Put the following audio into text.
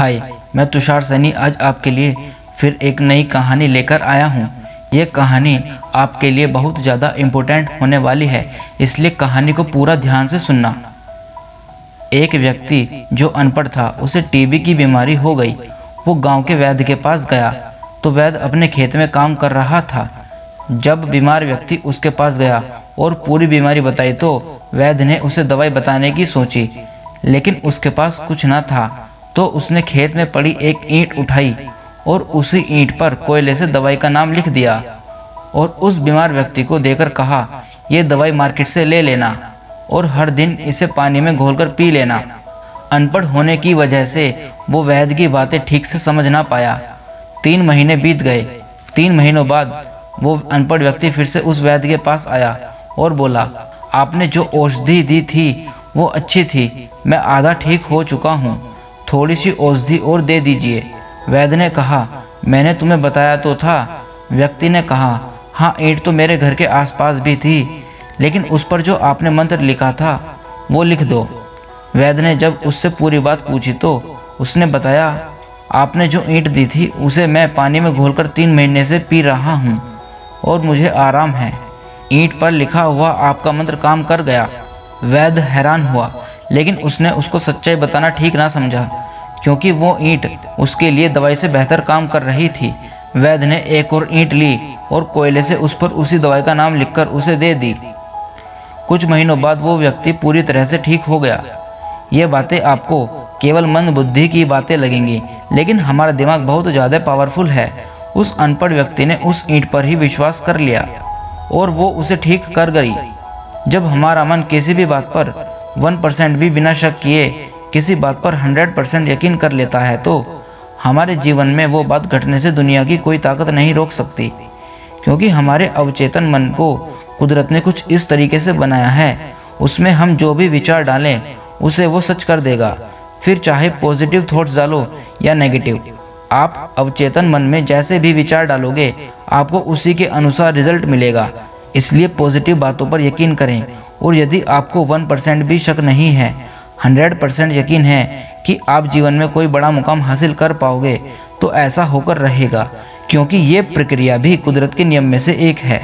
हाय, मैं तुषार सैनी आज आपके लिए फिर एक नई कहानी लेकर आया हूँ। ये कहानी आपके लिए बहुत ज़्यादा इम्पोर्टेंट होने वाली है, इसलिए कहानी को पूरा ध्यान से सुनना। एक व्यक्ति जो अनपढ़ था, उसे टीबी की बीमारी हो गई। वो गांव के वैद्य के पास गया तो वैद्य अपने खेत में काम कर रहा था। जब बीमार व्यक्ति उसके पास गया और पूरी बीमारी बताई तो वैद्य ने उसे दवाई बताने की सोची, लेकिन उसके पास कुछ न था। तो उसने खेत में पड़ी एक ईंट उठाई और उसी ईंट पर कोयले से दवाई का नाम लिख दिया और उस बीमार व्यक्ति को देकर कहा, ये दवाई मार्केट से ले लेना और हर दिन इसे पानी में घोलकर पी लेना। अनपढ़ होने की वजह से वो वैद्य की बातें ठीक से समझ ना पाया। 3 महीने बीत गए। 3 महीनों बाद वो अनपढ़ व्यक्ति फिर से उस वैद्य के पास आया और बोला, आपने जो औषधि दी थी वो अच्छी थी, मैं आधा ठीक हो चुका हूँ, थोड़ी सी औषधि और दे दीजिए। वैद्य ने कहा, मैंने तुम्हें बताया तो था। व्यक्ति ने कहा, हाँ, ईंट तो मेरे घर के आसपास भी थी, लेकिन उस पर जो आपने मंत्र लिखा था वो लिख दो। वैद्य ने जब उससे पूरी बात पूछी तो उसने बताया, आपने जो ईंट दी थी उसे मैं पानी में घोलकर 3 महीने से पी रहा हूँ और मुझे आराम है। ईंट पर लिखा हुआ आपका मंत्र काम कर गया। वैद्य हैरान हुआ, लेकिन उसने उसको सच्चाई बताना ठीक ना समझा, क्योंकि वो ईंट उसके लिए दवाई से बेहतर काम कर रही थी। वैद्य ने एक और ईंट ली और कोयले से उस पर उसी दवाई का नाम लिखकर उसे दे दी। कुछ महीनों बाद वो व्यक्ति पूरी तरह से ठीक हो गया। ये बातें आपको केवल मंद बुद्धि की बातें लगेंगी, लेकिन हमारा दिमाग बहुत ज़्यादा पावरफुल है। उस अनपढ़ व्यक्ति ने उस ईंट पर ही विश्वास कर लिया और वो उसे ठीक कर गई। जब हमारा मन किसी भी बात पर 1% भी बिना शक किए किसी बात पर 100% यकीन कर लेता है तो हमारे जीवन में वो बात घटने से दुनिया की कोई ताकत नहीं रोक सकती, क्योंकि हमारे अवचेतन मन को कुदरत ने कुछ इस तरीके से बनाया है, उसमें हम जो भी विचार डालें उसे वो सच कर देगा। फिर चाहे पॉजिटिव थॉट्स डालो या नेगेटिव, आप अवचेतन मन में जैसे भी विचार डालोगे आपको उसी के अनुसार रिजल्ट मिलेगा। इसलिए पॉजिटिव बातों पर यकीन करें, और यदि आपको 1% भी शक नहीं है, 100% यकीन है कि आप जीवन में कोई बड़ा मुकाम हासिल कर पाओगे, तो ऐसा होकर रहेगा, क्योंकि ये प्रक्रिया भी कुदरत के नियम में से एक है।